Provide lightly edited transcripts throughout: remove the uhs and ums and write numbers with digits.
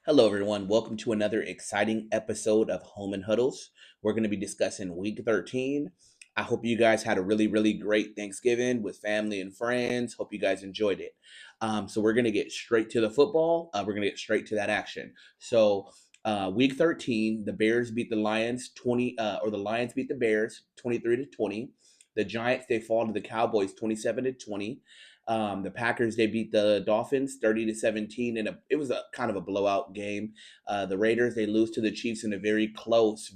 Hello, everyone. Welcome to another exciting episode of Home and Huddles. We're going to be discussing week 13. I hope you guys had a really great Thanksgiving with family and friends. Hope you guys enjoyed it. So, we're going to get straight to the football. We're going to get straight to that action. Week 13, the Bears beat the Lions 20, or the Lions beat the Bears 23-20. The Giants, they fall to the Cowboys 27-20. The Packers, they beat the Dolphins 30-17, and it was a kind of a blowout game. The Raiders, they lose to the Chiefs in a very close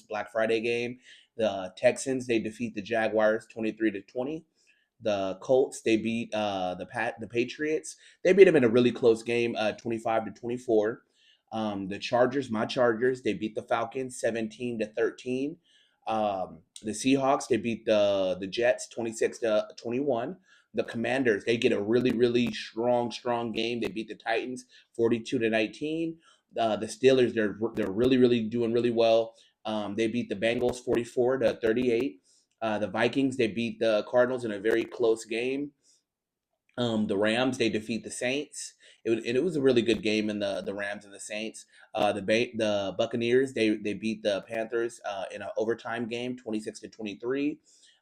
Black Friday game. The Texans, they defeat the Jaguars 23-20. The Colts, they beat the Patriots. They beat them in a really close game, 25-24. The Chargers, my Chargers, they beat the Falcons 17-13. The Seahawks, they beat the Jets 26-21. The Commanders, they get a really strong game. They beat the Titans 42-19. The Steelers, they're really doing really well. They beat the Bengals 44-38. The Vikings, they beat the Cardinals in a very close game. The Rams, they defeat the Saints. It was a really good game in the Rams and the Saints. The Buccaneers, they beat the Panthers in an overtime game, 26-23.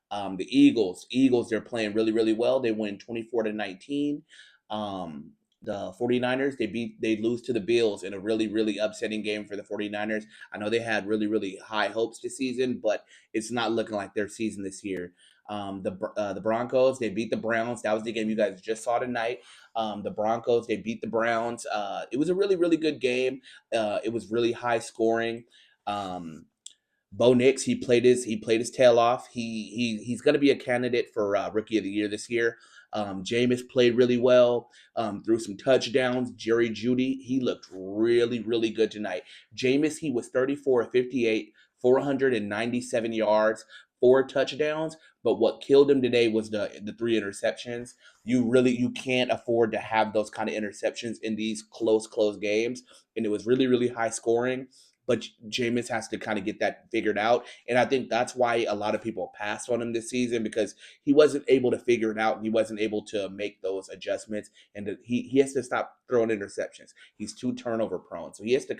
The Eagles, they're playing really well. They win 24-19. The 49ers, they lose to the Bills in a really upsetting game for the 49ers. I know they had really high hopes this season, but it's not looking like their season this year. The Broncos, they beat the Browns. That was the game you guys just saw tonight. The Broncos, they beat the Browns. It was a really good game. It was really high scoring. Um, Bo Nix, he played his tail off. He's going to be a candidate for rookie of the year this year. Jameis played really well, threw some touchdowns. Jerry Judy, he looked really good tonight. Jameis, he was 34 of 58, 497 yards, 4 touchdowns. But what killed him today was the 3 interceptions. You can't afford to have those kind of interceptions in these close games. And it was really high scoring, but Jameis has to kind of get that figured out. And I think that's why a lot of people passed on him this season, because he wasn't able to figure it out. He wasn't able to make those adjustments, and he has to stop throwing interceptions. He's too turnover prone, so he has to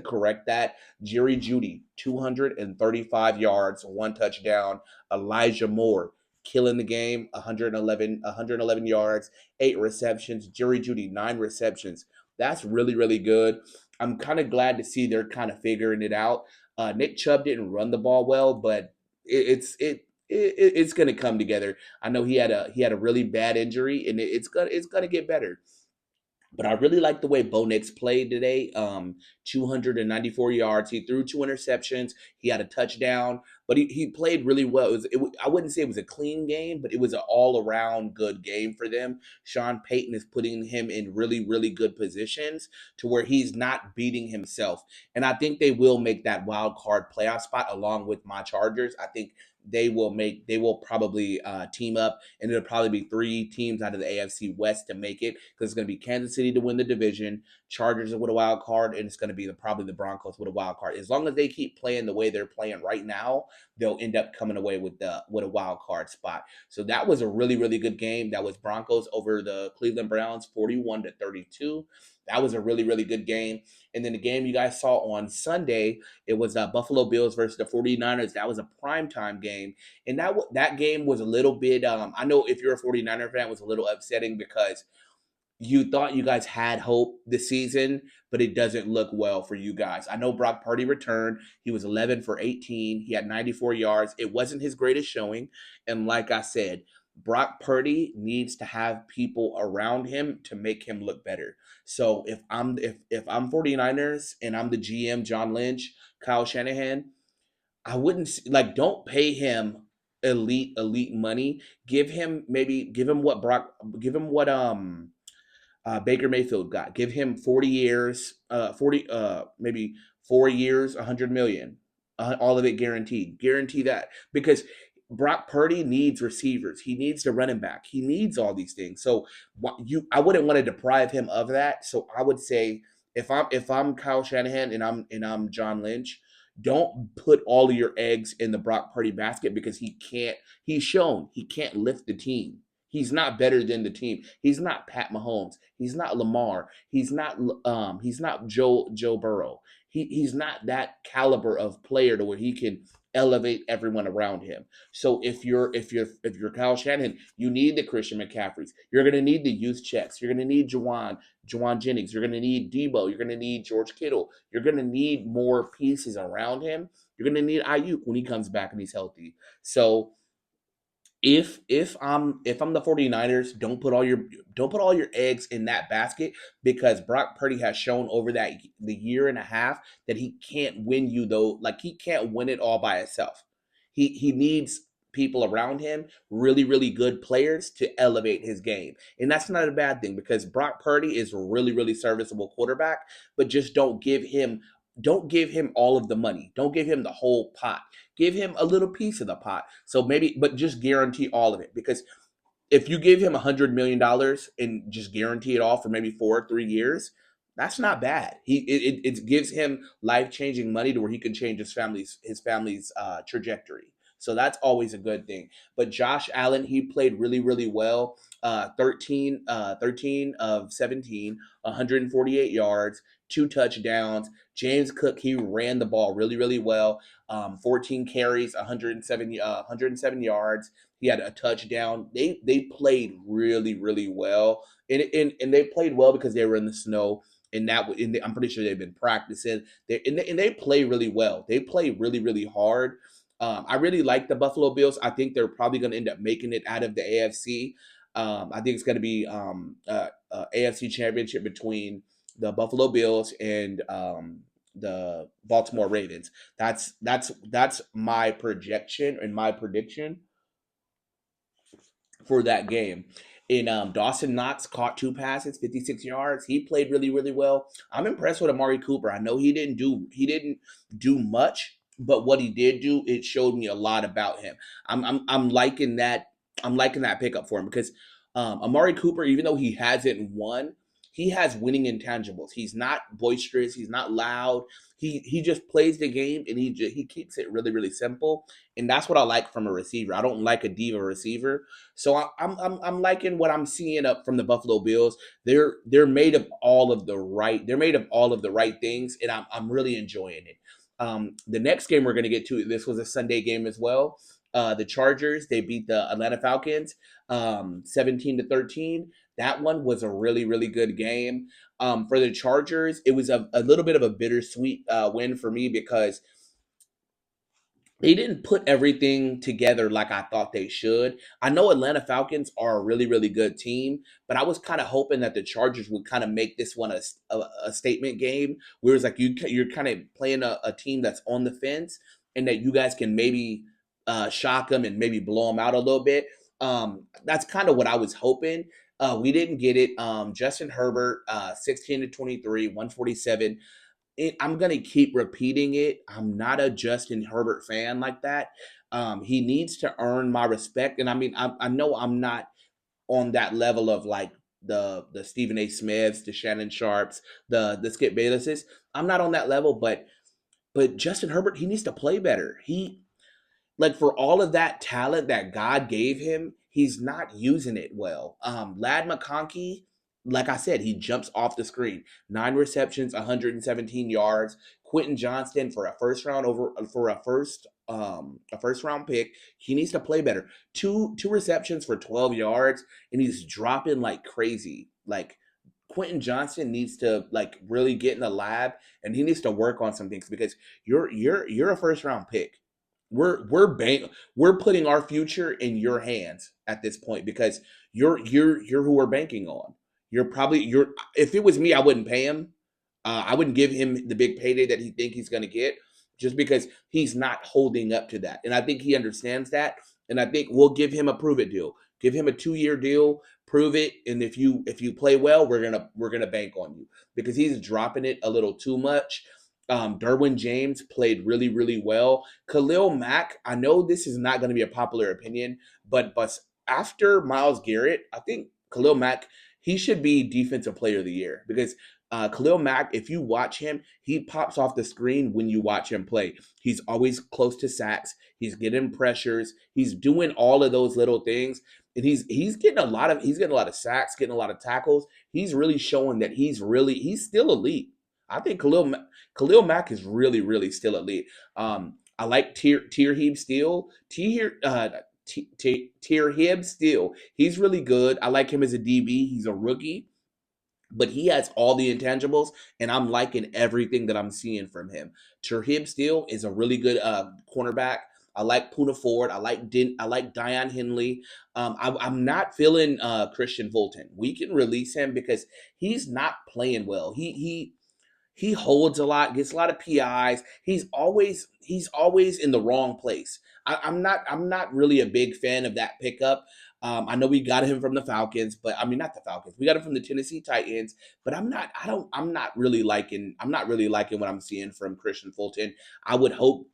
correct that. Jerry Judy, 235 yards, 1 touchdown. Elijah Moore, killing the game, 111 yards, 8 receptions. Jerry Judy, 9 receptions. That's really good. I'm kind of glad to see they're kind of figuring it out. Nick Chubb didn't run the ball well, but it's going to come together. I know he had a really bad injury, and it's gonna get better. But I really like the way Bo Nix played today. 294 yards. He threw 2 interceptions. He had a touchdown, but he played really well. I wouldn't say it was a clean game, but it was an all around good game for them. Sean Payton is putting him in really good positions to where he's not beating himself. And I think they will make that wild card playoff spot along with my Chargers. I think they will probably team up, and it'll probably be 3 teams out of the AFC West to make it, because it's going to be Kansas City to win the division, Chargers with a wild card, and it's going to be probably the Broncos with a wild card. As long as they keep playing the way they're playing right now, they'll end up coming away with a wild card spot. So that was a really good game. That was Broncos over the Cleveland Browns, 41-32. That was a really good game. And then the game you guys saw on Sunday, it was Buffalo Bills versus the 49ers. That was a primetime game. And that game was a little bit, I know if you're a 49er fan, it was a little upsetting, because you thought you guys had hope this season, but it doesn't look well for you guys. I know Brock Purdy returned. He was 11 for 18. He had 94 yards. It wasn't his greatest showing. And like I said, Brock Purdy needs to have people around him to make him look better. So if I'm 49ers and I'm the GM, John Lynch, Kyle Shanahan, I wouldn't like, don't pay him elite money. Give him what Baker Mayfield got. Give him 40 years, 40 maybe 4 years, 100 million, all of it guaranteed. Guarantee that, because Brock Purdy needs receivers. He needs the running back. He needs all these things. So I wouldn't want to deprive him of that. So I would say, if I'm Kyle Shanahan and I'm John Lynch, don't put all of your eggs in the Brock Purdy basket, because he's shown he can't lift the team. He's not better than the team. He's not Pat Mahomes. He's not Lamar. He's not Joe Burrow. He's not that caliber of player to where he can elevate everyone around him. So if you're Kyle Shanahan, you need the Christian McCaffreys. You're gonna need the youth checks. You're gonna need Juwan Jennings. You're gonna need Debo. You're gonna need George Kittle. You're gonna need more pieces around him. You're gonna need Ayuk when he comes back and he's healthy. So if I'm the 49ers, don't put all your eggs in that basket, because Brock Purdy has shown over the year and a half that he can't win you, though. Like, he can't win it all by himself. He needs people around him, really really good players to elevate his game. And that's not a bad thing, because Brock Purdy is a really really serviceable quarterback, but just don't give him all of the money. Don't give him the whole pot. Give him a little piece of the pot. So maybe, but just guarantee all of it. Because if you give him $100 million and just guarantee it all for maybe 4 or 3 years, that's not bad. It gives him life changing money to where he can change his family's trajectory. So that's always a good thing. But Josh Allen, he played really really well. 13 of 17, 148 yards, 2 touchdowns. James Cook, he ran the ball really really well. 14 carries, 107 yards. He had a touchdown. They played really really well, and they played well because they were in the snow. I'm pretty sure they've been practicing. And they play really well. They play really really hard. I really like the Buffalo Bills. I think they're probably going to end up making it out of the AFC. I think it's going to be AFC Championship between the Buffalo Bills and the Baltimore Ravens. That's my projection and my prediction for that game. And Dawson Knox caught 2 passes, 56 yards. He played really, really well. I'm impressed with Amari Cooper. I know he didn't do much, but what he did do, it showed me a lot about him. I'm liking that. I'm liking that pickup for him, because Amari Cooper, even though he hasn't won, he has winning intangibles. He's not boisterous. He's not loud. He just plays the game, and he keeps it really really simple. And that's what I like from a receiver. I don't like a diva receiver. So I'm liking what I'm seeing up from the Buffalo Bills. They're made of all of the right. They're made of all of the right things, and I'm really enjoying it. The next game we're going to get to. This was a Sunday game as well. The Chargers, they beat the Atlanta Falcons 17-13. That one was a really really good game. For the Chargers, it was a little bit of a bittersweet win for me, because they didn't put everything together like I thought they should. I know Atlanta Falcons are a really, really good team, but I was kind of hoping that the Chargers would kind of make this one a statement game, where it's like you're kind of playing a team that's on the fence, and that you guys can maybe shock them and maybe blow them out a little bit. That's kind of what I was hoping. We didn't get it. Justin Herbert, 16-23, 147. I'm gonna keep repeating it. I'm not a Justin Herbert fan like that. He needs to earn my respect, and I mean, I know I'm not on that level of like the Stephen A. Smiths, the Shannon Sharps, the Skip Baylesses. I'm not on that level, but Justin Herbert, he needs to play better. He like for all of that talent that God gave him, he's not using it well. Lad McConkey, like I said, he jumps off the screen. 9 receptions, 117 yards. Quentin Johnston for a first round pick. He needs to play better. Two receptions for 12 yards, and he's dropping like crazy. Like, Quentin Johnston needs to like really get in the lab, and he needs to work on some things, because you're a first round pick. We're putting our future in your hands at this point, because you're who we're banking on. You're if it was me, I wouldn't pay him. I wouldn't give him the big payday that he think he's going to get, just because he's not holding up to that. And I think he understands that. And I think we'll give him a prove it deal. Give him a 2 year deal, prove it, and if you play well, we're gonna bank on you, because he's dropping it a little too much. Derwin James played really, really well. Khalil Mack, I know this is not going to be a popular opinion, but after Myles Garrett, I think Khalil Mack, he should be Defensive Player of the Year, because Khalil Mack, if you watch him, he pops off the screen when you watch him play. He's always close to sacks. He's getting pressures. He's doing all of those little things. and he's getting a lot of sacks, getting a lot of tackles. He's really showing that he's still elite. I think Khalil Mack is really still elite. I like Tierhib Steele. Tierhib Steele. He's really good. I like him as a DB. He's a rookie, but he has all the intangibles, and I'm liking everything that I'm seeing from him. Terhib Steele is a really good cornerback. I like Puna Ford. I like Dion Henley. I'm not feeling Christian Fulton. We can release him because he's not playing well. He holds a lot, gets a lot of PIs. He's always in the wrong place. I'm not really a big fan of that pickup. I know we got him from the Falcons, but I mean not the Falcons. We got him from the Tennessee Titans, but I'm not really liking what I'm seeing from Christian Fulton. I would hope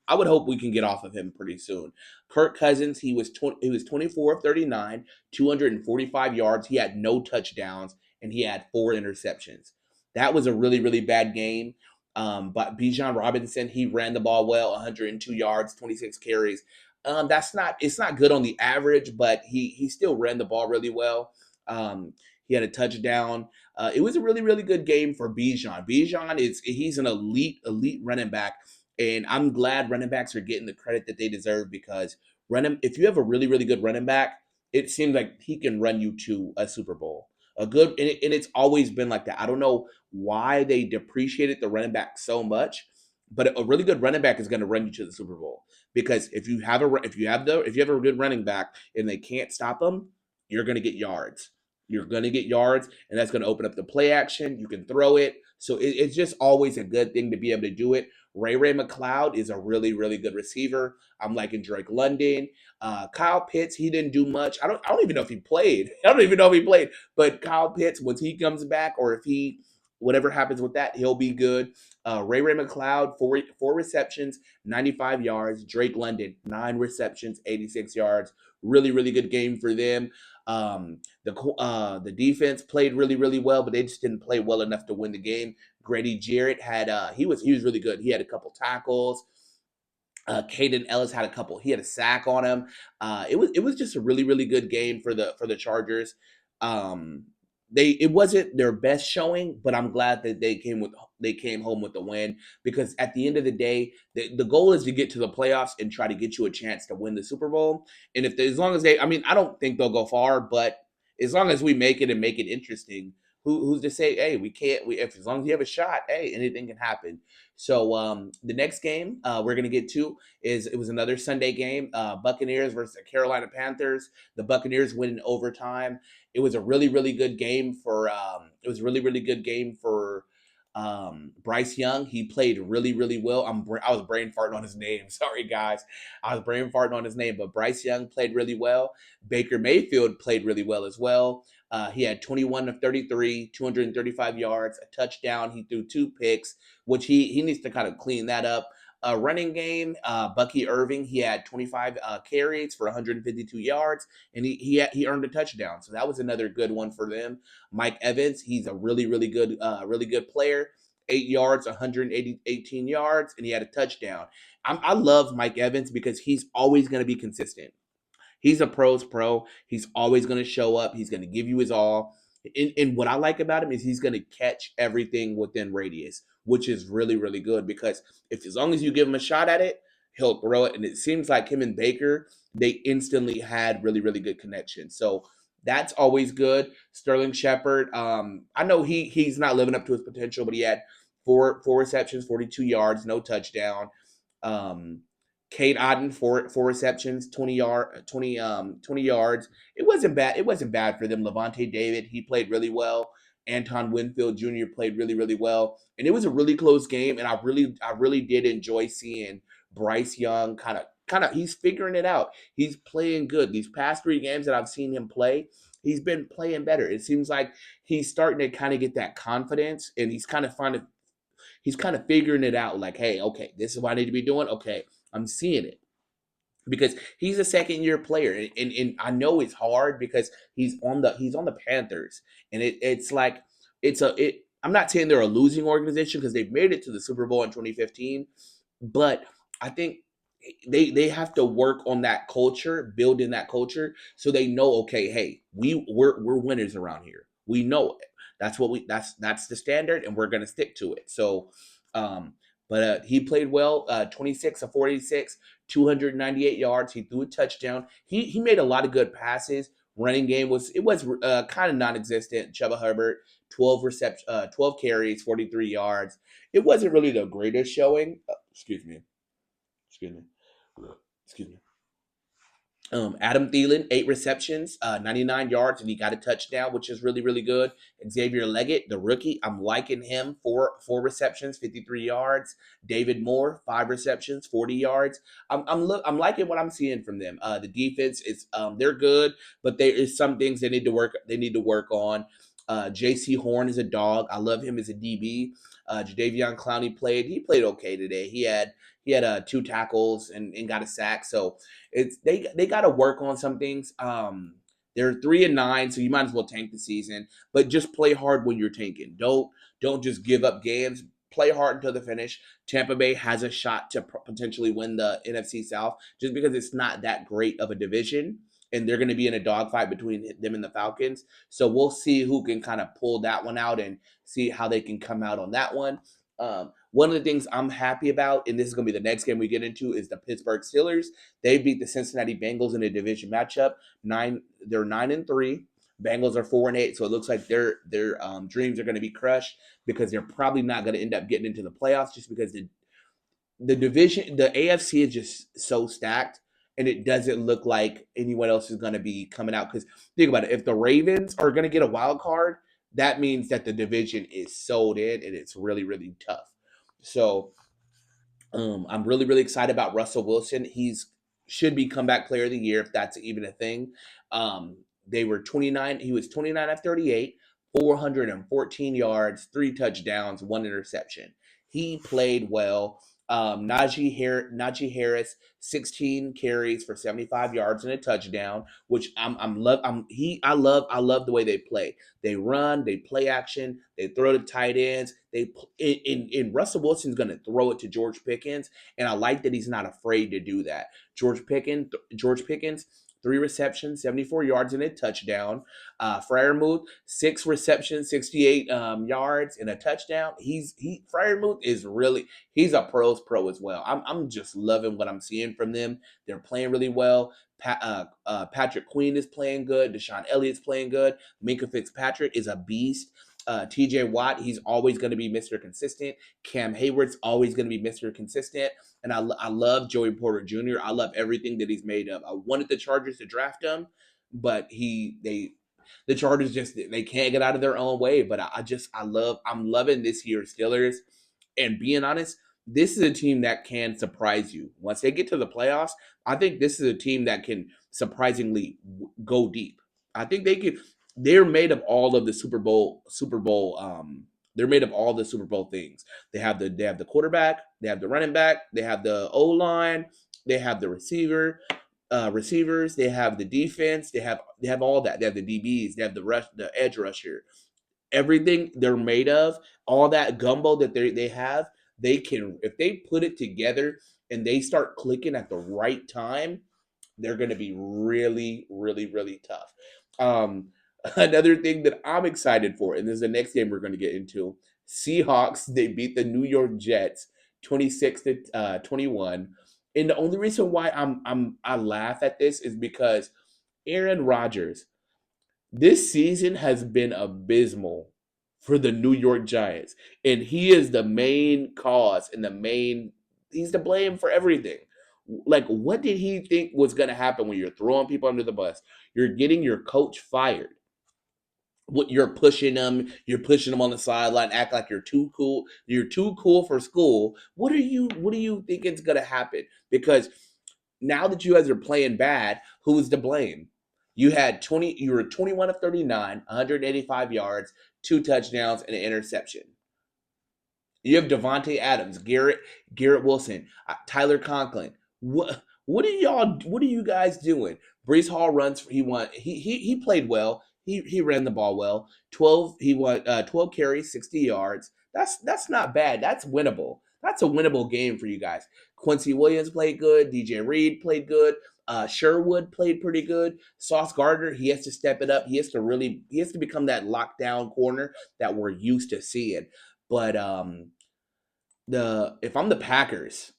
we can get off of him pretty soon. Kirk Cousins, he was 24 of 39, 245 yards. He had no touchdowns and he had 4 interceptions. That was a really bad game. But Bijan Robinson, he ran the ball well, 102 yards, 26 carries. It's not good on the average, but he still ran the ball really well. He had a touchdown. It was a really good game for Bijan. He's an elite running back, and I'm glad running backs are getting the credit that they deserve because if you have a really good running back, it seems like he can run you to a Super Bowl. And it's always been like that. I don't know why they depreciated the running back so much, but a really good running back is going to run you to the Super Bowl because if you have a good running back and they can't stop them, you're going to get yards. You're going to get yards, and that's going to open up the play action. You can throw it, so it's just always a good thing to be able to do it. Ray McLeod is a really good receiver. I'm liking Drake London. Kyle Pitts, he didn't do much. I don't even know if he played. I don't even know if he played. But Kyle Pitts, once he comes back, or if he whatever happens with that, he'll be good. Ray McLeod, four receptions, 95 yards. Drake London, 9 receptions, 86 yards. Really good game for them. The defense played really well, but they just didn't play well enough to win the game. Grady Jarrett he was really good. He had a couple tackles. Caden Ellis had a couple. He had a sack on him. It was just a really good game for the Chargers. Um, it wasn't their best showing, but I'm glad that they came home with the win because at the end of the day, the goal is to get to the playoffs and try to get you a chance to win the Super Bowl. And as long as I mean, I don't think they'll go far, but as long as we make it and make it interesting, who's to say, hey, we can't? If as long as you have a shot, hey, anything can happen. So the next game we're gonna get to it was another Sunday game, Buccaneers versus the Carolina Panthers. The Buccaneers win in overtime. It was a really good game for really good game for Bryce Young. He played really well. I was brain farting on his name. Sorry guys, I was brain farting on his name, but Bryce Young played really well. Baker Mayfield played really well as well. He had 21 of 33, 235 yards, a touchdown. He threw 2 picks, which he needs to kind of clean that up. Running game, Bucky Irving, he had 25 carries for 152 yards, and he earned a touchdown. So that was another good one for them. Mike Evans, he's a really good player. 8 yards, 118 yards, and he had a touchdown. I love Mike Evans because he's always going to be consistent. He's a pro's pro. He's always going to show up. He's going to give you his all. And what I like about him is he's going to catch everything within radius, which is really good because if as long as you give him a shot at it, he'll throw it. And it seems like him and Baker, they instantly had really good connection. So that's always good. Sterling Shepard, I know he's not living up to his potential, but he had four receptions, 42 yards, no touchdown. Um, Kate Otten, four receptions, 20 yards. It wasn't bad. It wasn't bad for them. Levante David, he played really well. Anton Winfield Jr. played really well, and it was a really close game. And I really did enjoy seeing Bryce Young kind of he's figuring it out. He's playing good. These past 3 games that I've seen him play, he's been playing better. It seems like he's starting to kind of get that confidence, and he's kind of figuring it out. Like, hey, okay, this is what I need to be doing. Okay, I'm seeing it because he's a second year player, and I know it's hard because he's on the Panthers, and it's like I'm not saying they're a losing organization because they've made it to the Super Bowl in 2015, but I think they have to work on that culture, building that culture, so they know, okay, hey, we're winners around here. We know it. That's the standard, and we're gonna stick to it. So, but he played well. 26 of 46, 298 yards. He threw a touchdown. He made a lot of good passes. Running game was kind of non-existent. Chuba Hubbard, 12 carries, 43 yards. It wasn't really the greatest showing. Excuse me. Excuse me. Excuse me. Adam Thielen, 8 receptions, 99 yards, and he got a touchdown, which is really, really good. Xavier Leggett, the rookie, I'm liking him. Four receptions, 53 yards. David Moore, 5 receptions, 40 yards. I'm liking what I'm seeing from them. The defense is they're good, but there is some things they need to work. They need to work on. J.C. Horn is a dog. I love him as a DB. Jadeveon Clowney played. He played okay today. He had 2 tackles and got a sack. So it's they got to work on some things. They're 3-9, so you might as well tank the season, but just play hard when you're tanking. Don't just give up games. Play hard until the finish. Tampa Bay has a shot to potentially win the NFC South just because it's not that great of a division, and they're going to be in a dogfight between them and the Falcons. So we'll see who can kind of pull that one out and see how they can come out on that one. One of the things I'm happy about, and this is going to be the next game we get into, is the Pittsburgh Steelers. They beat the Cincinnati Bengals in a division matchup. They're 9-3. Bengals are 4-8. So it looks like their dreams are going to be crushed because they're probably not going to end up getting into the playoffs just because the division, the AFC is just so stacked, and it doesn't look like anyone else is going to be coming out. Because think about it, if the Ravens are going to get a wild card, that means that the division is sold in, and it's really, really tough. So I'm really, really excited about Russell Wilson. He's should be comeback player of the year if that's even a thing. They were 29. He was 29 of 38, 414 yards, 3 touchdowns, 1 interception. He played well. Najee Harris, 16 carries for 75 yards and a touchdown, which I love the way they play. They run, they play action, they throw to tight ends. In Russell Wilson's going to throw it to George Pickens, and I like that he's not afraid to do that. George Pickens, 3 receptions, 74 yards and a touchdown. Freiermuth, 6 receptions, 68 yards and a touchdown. Freiermuth is really he's a pro's pro as well. I'm just loving what I'm seeing from them. They're playing really well. Patrick Queen is playing good. Deshaun Elliott's playing good. Minka Fitzpatrick is a beast. TJ Watt, he's always going to be Mr. Consistent. Cam Hayward's always going to be Mr. Consistent. And I love Joey Porter Jr. I love everything that he's made of. I wanted the Chargers to draft him, but the Chargers just they can't get out of their own way. But I'm loving this year's Steelers. And being honest, this is a team that can surprise you. Once they get to the playoffs, I think this is a team that can surprisingly go deep. I think they could. They're made of all of the Super Bowl. They're made of all the Super Bowl things. They have the quarterback, they have the running back, they have the O line, they have the receivers, they have the defense, they have all that. They have the DBs, they have the edge rusher. Everything they're made of, all that gumbo that they have, they can if they put it together and they start clicking at the right time, they're going to be really, really, really tough. Um, Another thing that I'm excited for, and this is the next game we're going to get into. Seahawks, they beat the New York Jets 26-21. And the only reason why I laugh at this is because Aaron Rodgers, this season has been abysmal for the New York Giants. And he is the main cause and he's to blame for everything. Like, what did he think was going to happen when you're throwing people under the bus? You're getting your coach fired. What you're pushing them on the sideline, act like you're too cool for school. What do you think is gonna happen? Because now that you guys are playing bad, who's to blame? You were 21 of 39, 185 yards, 2 touchdowns, and an interception. You have Devontae Adams, Garrett Wilson, Tyler Conklin. What are you guys doing? Brees Hall runs. He played well. He ran the ball well. 12 carries, 60 yards. That's not bad. That's winnable. that's a winnable game for you guys. Quincy Williams played good. DJ Reed played good. Sherwood played pretty good. Sauce Gardner, he has to step it up. He has to become that lockdown corner that we're used to seeing. But the if I'm the Packers,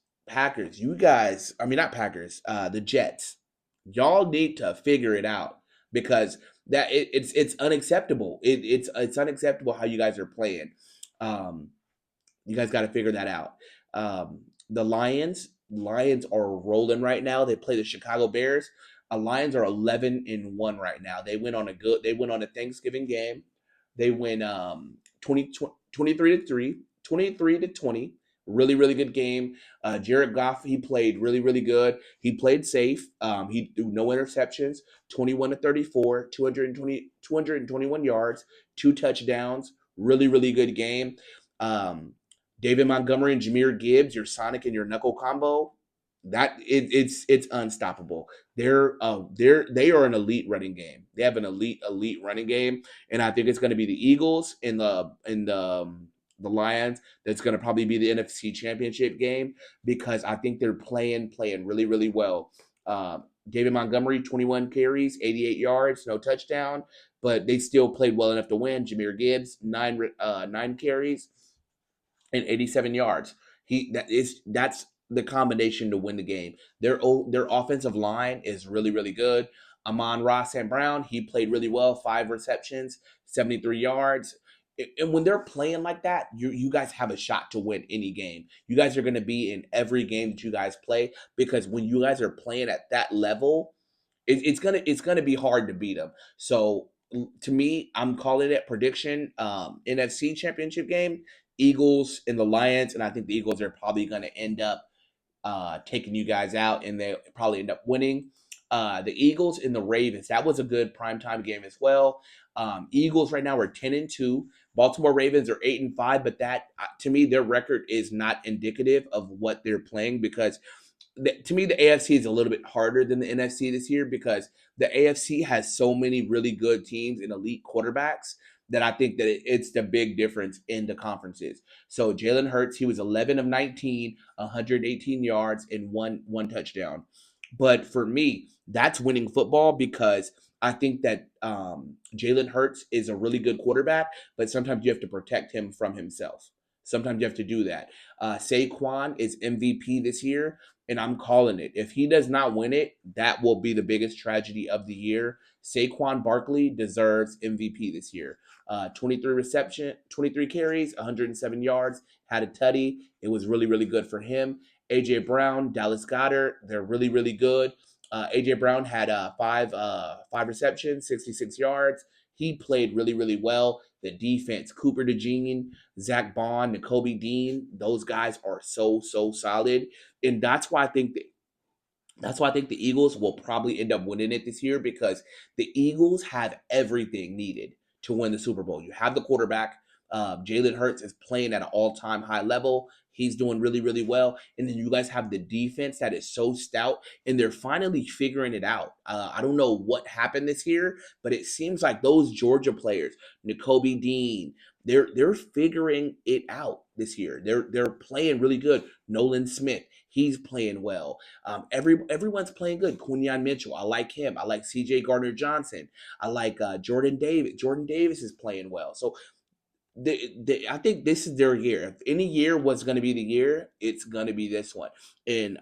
you guys, I mean not Packers, the Jets, y'all need to figure it out because it's unacceptable. It's unacceptable how you guys are playing. Um, you guys got to figure that out. The Lions are rolling right now. They play the Chicago Bears. Lions are 11-1 right now. They went on a Thanksgiving game. They win 23 to 3, 23 to 20. Really, really good game. Jared Goff, he played really, really good. He played safe. He threw no interceptions, 21 to 34, 221 yards, two touchdowns. Really, really good game. Um, David Montgomery and Jameer Gibbs, your Sonic and your Knuckle combo, it's unstoppable. They are an elite running game. They have an elite running game, and I think it's going to be the Eagles in the Lions. That's going to probably be the NFC Championship game because I think they're playing really really well. David Montgomery, 21 carries, 88 yards, no touchdown, but they still played well enough to win. Jameer Gibbs, nine carries and 87 yards. That's the combination to win the game. Their offensive line is really really good. Amon-Ra St. Brown, he played really well, 5 receptions, 73 yards. And when they're playing like that, you guys have a shot to win any game. You guys are going to be in every game that you guys play because when you guys are playing at that level, it's gonna be hard to beat them. So to me, I'm calling it prediction. NFC Championship game, Eagles and the Lions, and I think the Eagles are probably gonna end up taking you guys out, and they probably end up winning. The Eagles and the Ravens, that was a good primetime game as well. Eagles right now are 10-2. Baltimore Ravens are 8-5, but that to me, their record is not indicative of what they're playing because to me, the AFC is a little bit harder than the NFC this year because the AFC has so many really good teams and elite quarterbacks that I think that it's the big difference in the conferences. So Jalen Hurts, he was 11 of 19, 118 yards and one touchdown. But for me, that's winning football because I think that Jalen Hurts is a really good quarterback, but sometimes you have to protect him from himself. Sometimes you have to do that. Saquon is MVP this year, and I'm calling it. If he does not win it, that will be the biggest tragedy of the year. Saquon Barkley deserves MVP this year. 23 carries, 107 yards, had a tutty. It was really, really good for him. AJ Brown, Dallas Goddard, they're really, really good. AJ Brown had five receptions, 66 yards. He played really, really well. The defense, Cooper DeJean, Zach Bond, N'Kobe Dean, those guys are so solid, and that's why I think the Eagles will probably end up winning it this year because the Eagles have everything needed to win the Super Bowl. You have the quarterback. Jalen Hurts is playing at an all-time high level. He's doing really, really well. And then you guys have the defense that is so stout, and they're finally figuring it out. I don't know what happened this year, but it seems like those Georgia players, N'Kobe Dean, they're figuring it out this year. They're playing really good. Nolan Smith, he's playing well. Everyone's playing good. Quinyon Mitchell, I like him. I like C.J. Gardner Johnson. I like Jordan Davis. Jordan Davis is playing well. So I think this is their year. If any year was going to be the year, it's going to be this one. And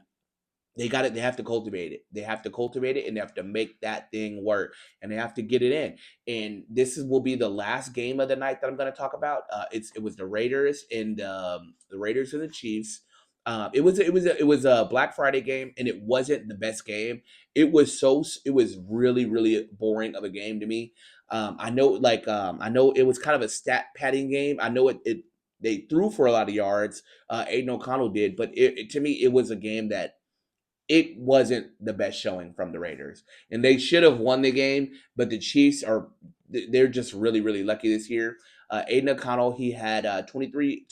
they got it. They have to cultivate it. They have to cultivate it, and they have to make that thing work, and they have to get it in. And will be the last game of the night that I'm going to talk about. It was the Raiders and the Chiefs. It was a Black Friday game, and it wasn't the best game. It was really really boring of a game to me. I know it was kind of a stat padding game. I know it they threw for a lot of yards. Aiden O'Connell did, but to me it was a game that it wasn't the best showing from the Raiders. And they should have won the game, but the Chiefs they're just really, really lucky this year. Aiden O'Connell, he had 23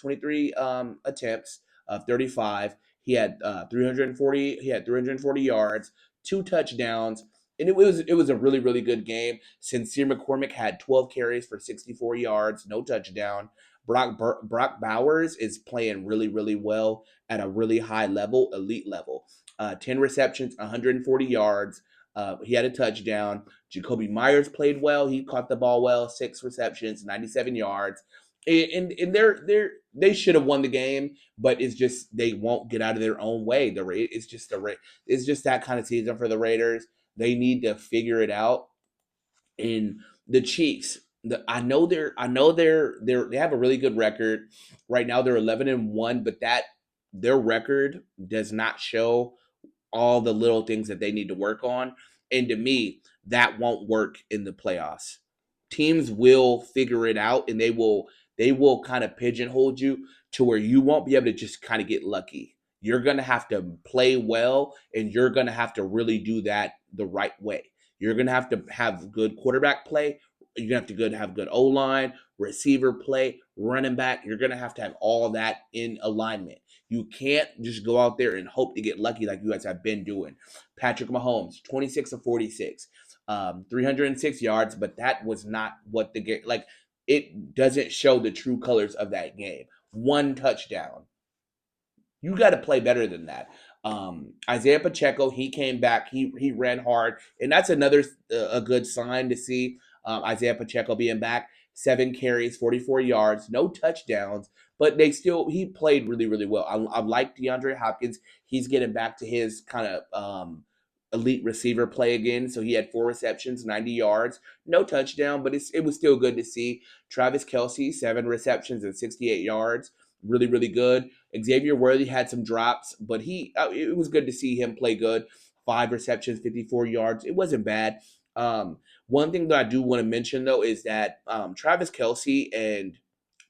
attempts of 35. He had 340 yards, two touchdowns, and it was a really, really good game. Sincere McCormick had 12 carries for 64 yards, no touchdown. Brock Bowers is playing really, really well at a really high level, elite level. 10 receptions, 140 yards. He had a touchdown. Jacoby Myers played well. He caught the ball well. 6 receptions, 97 yards. And they should have won the game, but it's just they won't get out of their own way. It's just that kind of season for the Raiders. They need to figure it out. And the Chiefs, they have a really good record right now. They're 11-1, but that their record does not show all the little things that they need to work on. And to me, that won't work in the playoffs. Teams will figure it out, and they will kind of pigeonhole you to where you won't be able to just kind of get lucky. You're going to have to play well, and you're going to have to really do that the right way. You're going to have good quarterback play. You're going to have good O line, receiver play, running back. You're going to have all that in alignment. You can't just go out there and hope to get lucky like you guys have been doing. Patrick Mahomes, 26 of 46, 306 yards, but that was not what the game, like, it doesn't show the true colors of that game. One touchdown. You got to play better than that. Isaiah Pacheco, he came back. He ran hard, and that's another a good sign to see. Isaiah Pacheco being back, 7 carries, 44 yards, no touchdowns, but he played really, really well. I like DeAndre Hopkins. He's getting back to his kind of elite receiver play again. So he had 4 receptions, 90 yards, no touchdown, but it was still good to see. Travis Kelce, 7 receptions and 68 yards, really, really good. Xavier Worthy had some drops, but it was good to see him play good. 5 receptions, 54 yards. It wasn't bad. One thing that I do want to mention though is that Travis Kelsey and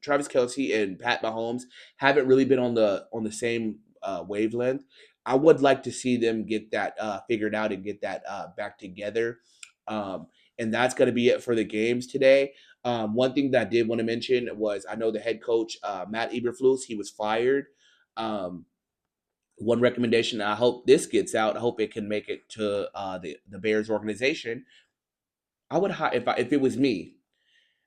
Pat Mahomes haven't really been on the same wavelength. I would like to see them get that figured out and get that back together. And that's going to be it for the games today. One thing that I did want to mention was I know the head coach Matt Eberflus, he was fired. Um, One recommendation, I hope this gets out. I hope it can make it to the Bears organization. I would if it was me.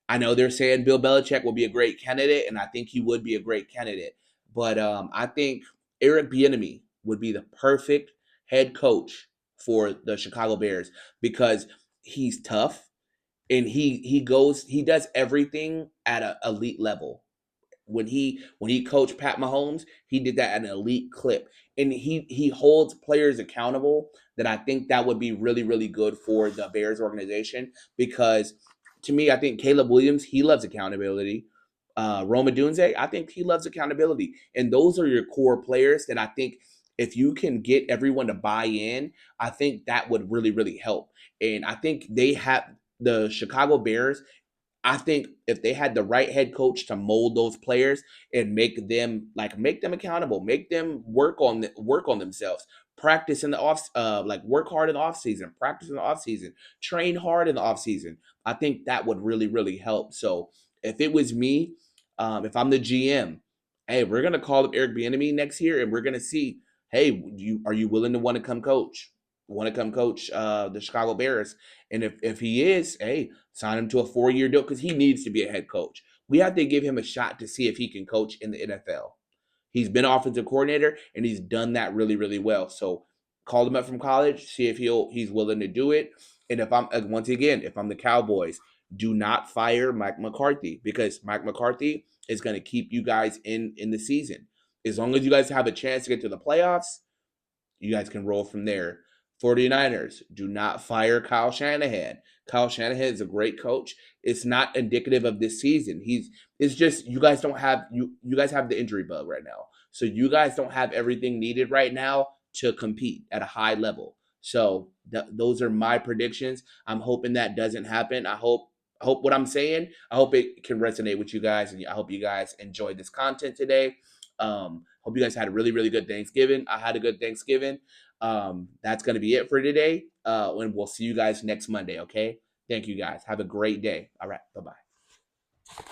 I know they're saying Bill Belichick will be a great candidate, and I think he would be a great candidate. But I think Eric Bieniemy would be the perfect head coach for the Chicago Bears because he's tough and he does everything at an elite level. When he coached Pat Mahomes, he did that at an elite clip, and he holds players accountable. That I think that would be really, really good for the Bears organization because to me, I think Caleb Williams, he loves accountability. Roma Dunze, I think he loves accountability, and those are your core players that I think if you can get everyone to buy in, I think that would really, really help. And I think they have the Chicago Bears. I think if they had the right head coach to mold those players and make them accountable, make them work on themselves, practice in the work hard in the off season, practice in the off season, train hard in the off season. I think that would really, really help. So if it was me, if I'm the GM, hey, we're gonna call up Eric Bieniemy next year, and we're gonna see, hey, are you willing to want to come coach? Want to come coach the Chicago Bears? And if he is, hey, sign him to a 4-year deal because he needs to be a head coach. We have to give him a shot to see if he can coach in the NFL. He's been offensive coordinator and he's done that really, really well. So call him up from college, see if he's willing to do it. And if I'm the Cowboys, do not fire Mike McCarthy because Mike McCarthy is going to keep you guys in the season. As long as you guys have a chance to get to the playoffs, you guys can roll from there. 49ers, do not fire Kyle Shanahan. Kyle Shanahan is a great coach. It's not indicative of this season. It's just you guys don't have you guys have the injury bug right now. So you guys don't have everything needed right now to compete at a high level. So those are my predictions. I'm hoping that doesn't happen. I hope what I'm saying, I hope it can resonate with you guys, and I hope you guys enjoyed this content today. Hope you guys had a really, really good Thanksgiving. I had a good Thanksgiving. That's going to be it for today. And we'll see you guys next Monday. Okay. Thank you guys. Have a great day. All right. Bye bye.